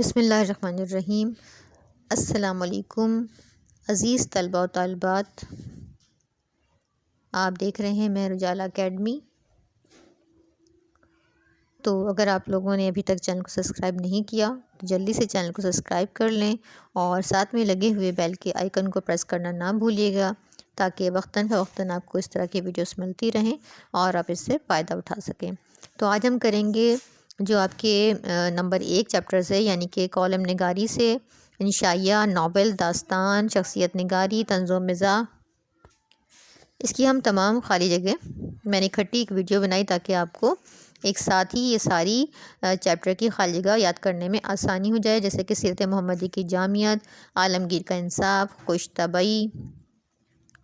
بسم اللہ الرحمن الرحیم۔ السلام علیکم عزیز طلباء و طالبات، آپ دیکھ رہے ہیں مہر اجالا اکیڈمی۔ تو اگر آپ لوگوں نے ابھی تک چینل کو سبسکرائب نہیں کیا تو جلدی سے چینل کو سبسکرائب کر لیں اور ساتھ میں لگے ہوئے بیل کے آئیکن کو پریس کرنا نہ بھولیے گا، تاکہ وقتاً فوقتاً آپ کو اس طرح کی ویڈیوز ملتی رہیں اور آپ اس سے فائدہ اٹھا سکیں۔ تو آج ہم کریں گے جو آپ کے نمبر 1 چیپٹرز ہے، یعنی کہ کالم نگاری سے انشائیہ، ناول، داستان، شخصیت نگاری، طنز و مزاح۔ اس کی ہم تمام خالی جگہ میں نے اکٹھی ایک ویڈیو بنائی تاکہ آپ کو ایک ساتھ ہی یہ ساری چیپٹر کی خالی جگہ یاد کرنے میں آسانی ہو جائے، جیسے کہ سیرت محمدی کی جامعیت، عالمگیر کا انصاف، خوش طبعی،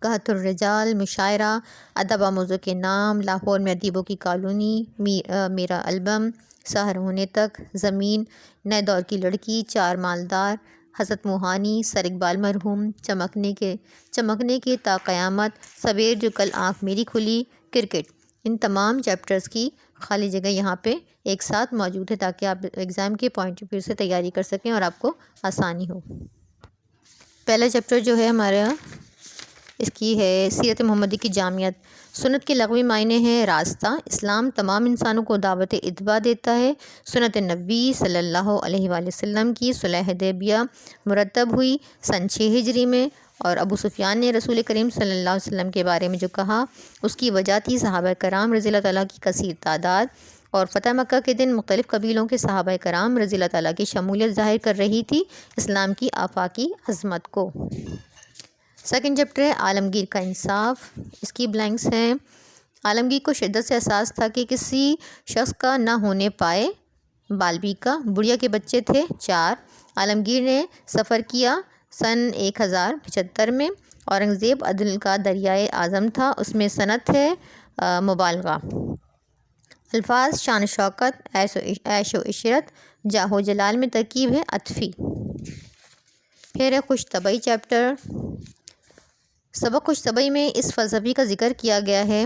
قحط الرجال، مشاعرہ، ادب آموزوں کے نام، لاہور میں ادیبوں کی کالونی، میرا البم، سحر ہونے تک، زمین، نئے دور کی لڑکی، چار مالدار، حضرت موہانی، سر اقبال مرحوم، چمکنے کے تا قیامت، سویر جو کل آنکھ میری کھلی، کرکٹ۔ ان تمام چیپٹرز کی خالی جگہ یہاں پہ ایک ساتھ موجود ہے تاکہ آپ ایگزام کے پوائنٹ آف ویو سے تیاری کر سکیں اور آپ کو آسانی ہو۔ پہلا چیپٹر جو ہے ہمارا، اس کی ہے سیرت محمدی کی جامعیت۔ سنت کے لغوی معنی ہے راستہ۔ اسلام تمام انسانوں کو دعوت اتباع دیتا ہے۔ سنت نبی صلی اللہ علیہ وآلہ وسلم کی صلح حدیبیہ مرتب ہوئی سن 6 ہجری میں، اور ابو سفیان نے رسول کریم صلی اللہ علیہ وسلم کے بارے میں جو کہا اس کی وجہ تھی صحابہ کرام رضی اللہ تعالیٰ کی کثیر تعداد، اور فتح مکہ کے دن مختلف قبیلوں کے صحابہ کرام رضی اللہ تعالیٰ کی شمولیت ظاہر کر رہی تھی اسلام کی آفاقی عظمت کو۔ سیکنڈ چیپٹر ہے عالمگیر کا انصاف۔ اس کی بلینکس ہیں: عالمگیر کو شدت سے احساس تھا کہ کسی شخص کا نہ ہونے پائے۔ بالبیکا، بڑھیا کے بچے تھے 4۔ عالمگیر نے سفر کیا سن 1075 میں۔ اورنگزیب عدل کا دریائے اعظم تھا، اس میں صنعت ہے مبالغہ۔ الفاظ شان و شوکت، عیش و عشرت، جاہ و جلال میں ترکیب ہے عطفی۔ پھر ہے خوش طبعی چیپٹر۔ سبق خوش طبعی میں اس فلسفی کا ذکر کیا گیا ہے: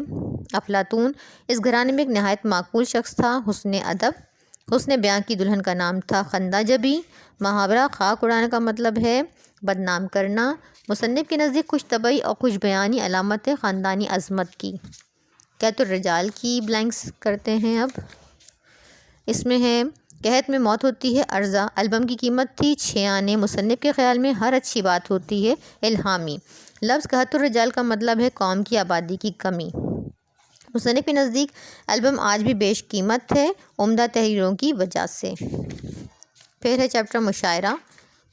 افلاطون اس گھرانے میں ایک نہایت معقول شخص تھا۔ حسن ادب، حسن بیاں کی دلہن کا نام تھا خندہ جبی۔ محاورہ خاک اڑانے کا مطلب ہے بدنام کرنا۔ مصنف کے نزدیک خوش طبعی اور خوش بیانی علامت ہے خاندانی عظمت کی۔ قحط الرجال کی بلینکس کرتے ہیں اب۔ اس میں ہے: قحط میں موت ہوتی ہے ارزاں۔ البم کی قیمت تھی 6 آنے۔ مصنف کے خیال میں ہر اچھی بات ہوتی ہے الہامی۔ لفظ قحط الرجال کا مطلب ہے قوم کی آبادی کی کمی۔ مصنف کے نزدیک البم آج بھی بیش قیمت ہے عمدہ تحریروں کی وجہ سے۔ پھر ہے چیپٹر مشاعرہ۔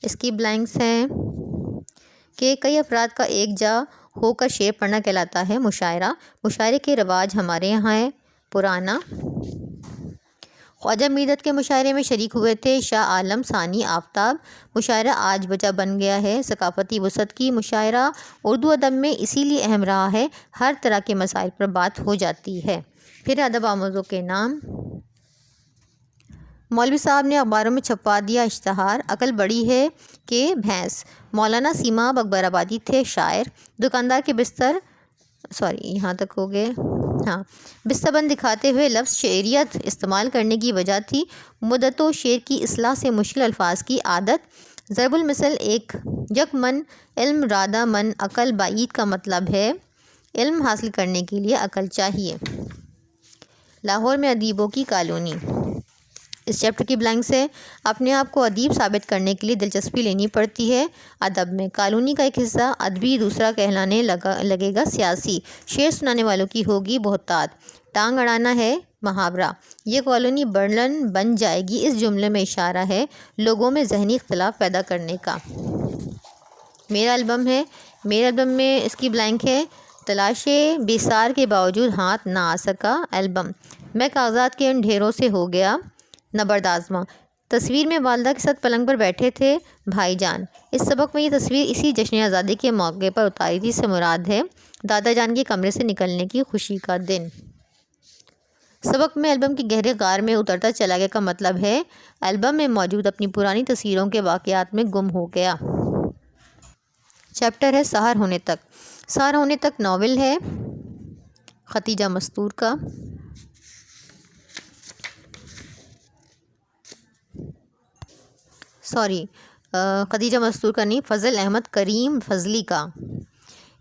اس کی بلینکس ہیں کہ کئی افراد کا ایک جا ہو کر شعر پڑھنا کہلاتا ہے مشاعرہ۔ مشاعرے کے رواج ہمارے یہاں ہے پرانا۔ خواجہ میردت کے مشاعرے میں شریک ہوئے تھے شاہ عالم ثانی آفتاب۔ مشاعرہ آج بجا بن گیا ہے ثقافتی وسعت کی۔ مشاعرہ اردو ادب میں اسی لیے اہم رہا ہے، ہر طرح کے مسائل پر بات ہو جاتی ہے۔ پھر ادب آموزوں کے نام۔ مولوی صاحب نے اخباروں میں چھپوا دیا اشتہار: عقل بڑی ہے کہ بھینس۔ مولانا سیماب اکبر آبادی تھے شاعر۔ دکاندار کے یہاں تک ہو گئے۔ بستہ بند دکھاتے ہوئے لفظ شعریت استعمال کرنے کی وجہ تھی مدت و شعر کی اصلاح سے مشکل الفاظ کی عادت۔ ضرب المثل یک من علم رادہ من عقل بعید کا مطلب ہے علم حاصل کرنے کے لیے عقل چاہیے۔ لاہور میں ادیبوں کی کالونی۔ اس چیپٹر کی بلینکس ہے: اپنے آپ کو ادیب ثابت کرنے کے لیے دلچسپی لینی پڑتی ہے ادب میں۔ کالونی کا ایک حصہ ادبی، دوسرا کہلانے لگے گا سیاسی۔ شعر سنانے والوں کی ہوگی بہتات۔ ٹانگ اڑانا ہے محاورہ۔ یہ کالونی برلن بن جائے گی، اس جملے میں اشارہ ہے لوگوں میں ذہنی اختلاف پیدا کرنے کا۔ میرا البم ہے۔ میرے البم میں اس کی بلینک ہے: تلاش بیسار کے باوجود ہاتھ نہ آ سکا البم۔ میں کاغذات کے ان ڈھیروں سے ہو گیا نبرد آزما۔ تصویر میں والدہ کے ساتھ پلنگ پر بیٹھے تھے بھائی جان۔ اس سبق میں یہ تصویر اسی جشن آزادی کے موقع پر اتاری تھی، سے مراد ہے دادا جان کے کمرے سے نکلنے کی خوشی کا دن۔ سبق میں البم کی گہرے غار میں اترتا چلا گیا کا مطلب ہے البم میں موجود اپنی پرانی تصویروں کے واقعات میں گم ہو گیا۔ چیپٹر ہے سحر ہونے تک۔ سحر ہونے تک ناول ہے ختیجہ مستور کا۔ خدیجہ مستور کا نہیں، فضل احمد کریم فضلی کا۔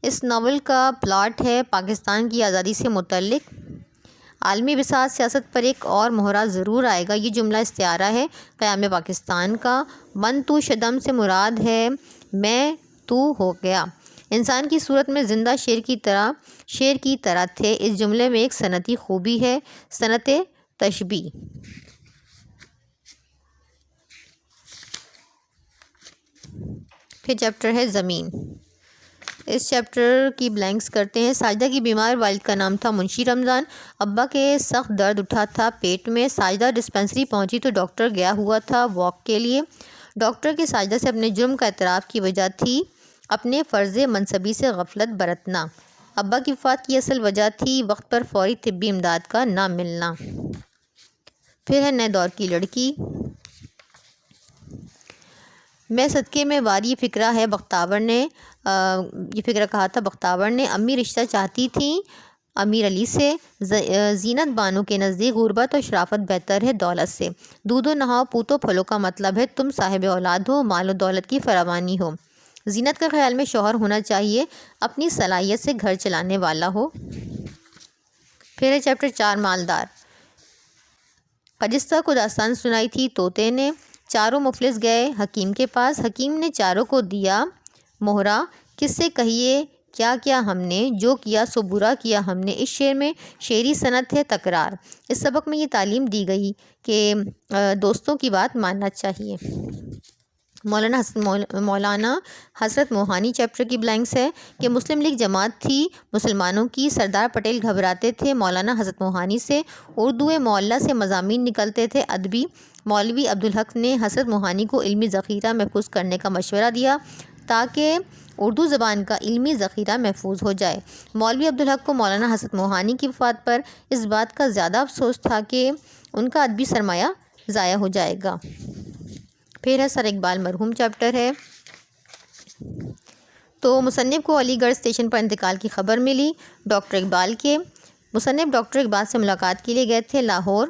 اس ناول کا پلاٹ ہے پاکستان کی آزادی سے متعلق۔ عالمی بساط سیاست پر ایک اور مہرہ ضرور آئے گا، یہ جملہ استعارہ ہے قیام پاکستان کا۔ من تو شدم سے مراد ہے میں تو ہو گیا۔ انسان کی صورت میں زندہ شیر کی طرح تھے۔ اس جملے میں ایک صنعتی خوبی ہے، صنعت تشبیہ۔ پھر چیپٹر ہے زمین۔ اس چیپٹر کی بلینکس کرتے ہیں۔ ساجدہ کی بیمار والد کا نام تھا منشی رمضان۔ ابا کے سخت درد اٹھا تھا پیٹ میں۔ ساجدہ ڈسپنسری پہنچی تو ڈاکٹر گیا ہوا تھا واک کے لیے۔ ڈاکٹر کے ساجدہ سے اپنے جرم کا اعتراف کی وجہ تھی اپنے فرض منصبی سے غفلت برتنا۔ ابا کی وفات کی اصل وجہ تھی وقت پر فوری طبی امداد کا نہ ملنا۔ پھر ہے نئے دور کی لڑکی۔ میں صدقے میں واری فکرہ ہے بختیار نے یہ فکرہ کہا تھا بختیار نے۔ امی رشتہ چاہتی تھیں امیر علی سے۔ زینت بانو کے نزدیک غربت اور شرافت بہتر ہے دولت سے۔ دودھ و نہاؤ پوت و پھلوں کا مطلب ہے تم صاحب اولاد ہو، مال و دولت کی فراوانی ہو۔ زینت کے خیال میں شوہر ہونا چاہیے اپنی صلاحیت سے گھر چلانے والا ہو۔ پھر ہے چیپٹر 4 مالدار۔ خجستہ کو داستان سنائی تھی طوطے نے۔ چاروں مفلس گئے حکیم کے پاس۔ حکیم نے چاروں کو دیا مہرہ، کس سے کہیے کیا کیا ہم نے، جو کیا سو برا کیا ہم نے۔ اس شعر میں شعری صنعت ہے تکرار۔ اس سبق میں یہ تعلیم دی گئی کہ دوستوں کی بات ماننا چاہیے۔ مولانا حسرت موہانی چیپٹر کی بلینکس ہے کہ مسلم لیگ جماعت تھی مسلمانوں کی، سردار پٹیل گھبراتے تھے مولانا حسرت موہانی سے، اردو معلیٰ سے مضامین نکلتے تھے ادبی۔ مولوی عبدالحق نے حسرت موہانی کو علمی ذخیرہ محفوظ کرنے کا مشورہ دیا تاکہ اردو زبان کا علمی ذخیرہ محفوظ ہو جائے۔ مولوی عبدالحق کو مولانا حسرت موہانی کی وفات پر اس بات کا زیادہ افسوس تھا کہ ان کا ادبی سرمایہ ضائع ہو جائے گا۔ پھر ہے سر اقبال مرحوم چیپٹر ہے۔ تو مصنف کو علی گڑھ اسٹیشن پر انتقال کی خبر ملی ڈاکٹر اقبال کے۔ مصنف ڈاکٹر اقبال سے ملاقات کے لیے گئے تھے لاہور۔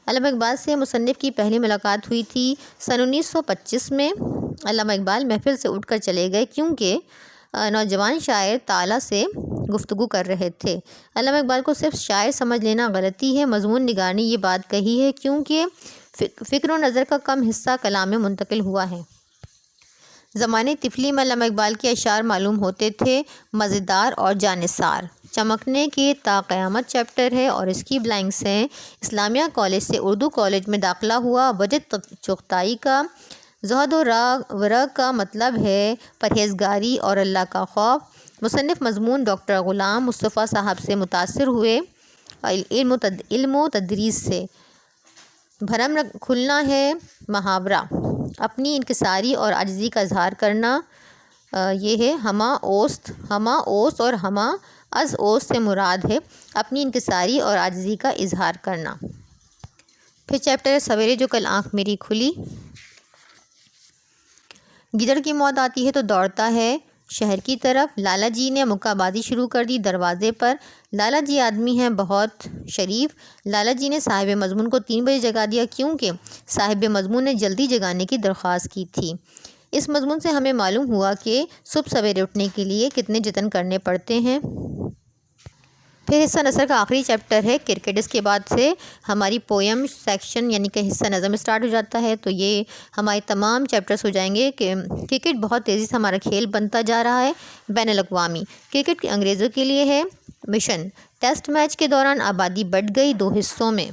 علامہ اقبال سے مصنف کی پہلی ملاقات ہوئی تھی سن 1925 میں۔ علامہ اقبال محفل سے اٹھ کر چلے گئے کیونکہ نوجوان شاعر طالع سے گفتگو کر رہے تھے۔ علامہ اقبال کو صرف شاعر سمجھ لینا غلطی ہے۔ مضمون نگار نے یہ بات کہی ہے کیونکہ فکر و نظر کا کم حصہ کلام میں منتقل ہوا ہے۔ زمانے طفلی میں علامہ اقبال کے اشعار معلوم ہوتے تھے مزیدار اور جانثار۔ چمکنے کے تا قیامت چیپٹر ہے اور اس کی بلینکس ہیں۔ اسلامیہ کالج سے اردو کالج میں داخلہ ہوا۔ وجہ چغتائی کا زہد و ورع کا مطلب ہے پرہیزگاری اور اللہ کا خوف۔ مصنف مضمون ڈاکٹر غلام مصطفیٰ صاحب سے متاثر ہوئے علم و تدریس سے۔ بھرم کھلنا ہے محاورہ، اپنی انکساری اور عاجزی کا اظہار کرنا۔ یہ ہے ہمہ اوست اور ہمہ از اوست سے مراد ہے اپنی انکساری اور عاجزی کا اظہار کرنا۔ پھر چیپٹر سویرے جو کل آنکھ میری کھلی۔ گدڑ کی موت آتی ہے تو دوڑتا ہے شہر کی طرف۔ لالا جی نے مکہ بازی شروع کر دی دروازے پر۔ لالا جی آدمی ہیں بہت شریف۔ لالا جی نے صاحب مضمون کو 3 بجے جگا دیا کیونکہ صاحب مضمون نے جلدی جگانے کی درخواست کی تھی۔ اس مضمون سے ہمیں معلوم ہوا کہ صبح سویرے اٹھنے کے لیے کتنے جتن کرنے پڑتے ہیں۔ پھر حصہ نثر کا آخری چیپٹر ہے کرکٹ۔ اس کے بعد سے ہماری پویم سیکشن یعنی کہ حصہ نظم اسٹارٹ ہو جاتا ہے۔ تو یہ ہمارے تمام چیپٹرز ہو جائیں گے کہ کرکٹ بہت تیزی سے ہمارا کھیل بنتا جا رہا ہے بین الاقوامی۔ کرکٹ انگریزوں کے لیے ہے مشن۔ ٹیسٹ میچ کے دوران آبادی بڑھ گئی 2 حصوں میں۔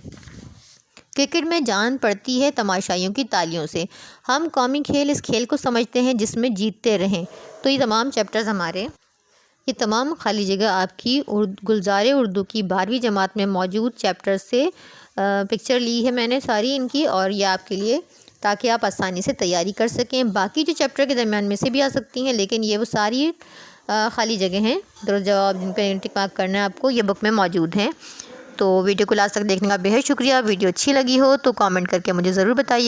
کرکٹ میں جان پڑتی ہے تماشائیوں کی تالیوں سے۔ ہم قومی کھیل اس کھیل کو سمجھتے ہیں جس میں جیتتے رہیں۔ تو یہ تمام چیپٹرز یہ تمام خالی جگہ آپ کی گلزار اردو کی 12ویں جماعت میں موجود چیپٹر سے پکچر لی ہے میں نے ساری ان کی، اور یہ آپ کے لیے تاکہ آپ آسانی سے تیاری کر سکیں۔ باقی جو چیپٹر کے درمیان میں سے بھی آ سکتی ہیں لیکن یہ وہ ساری خالی جگہ ہیں درست جواب جن پہ ٹک مارک کرنا ہے آپ کو، یہ بک میں موجود ہیں۔ تو ویڈیو کو لاسٹ تک دیکھنے کا بے حد شکریہ۔ ویڈیو اچھی لگی ہو تو کامنٹ کر کے مجھے ضرور بتائیے۔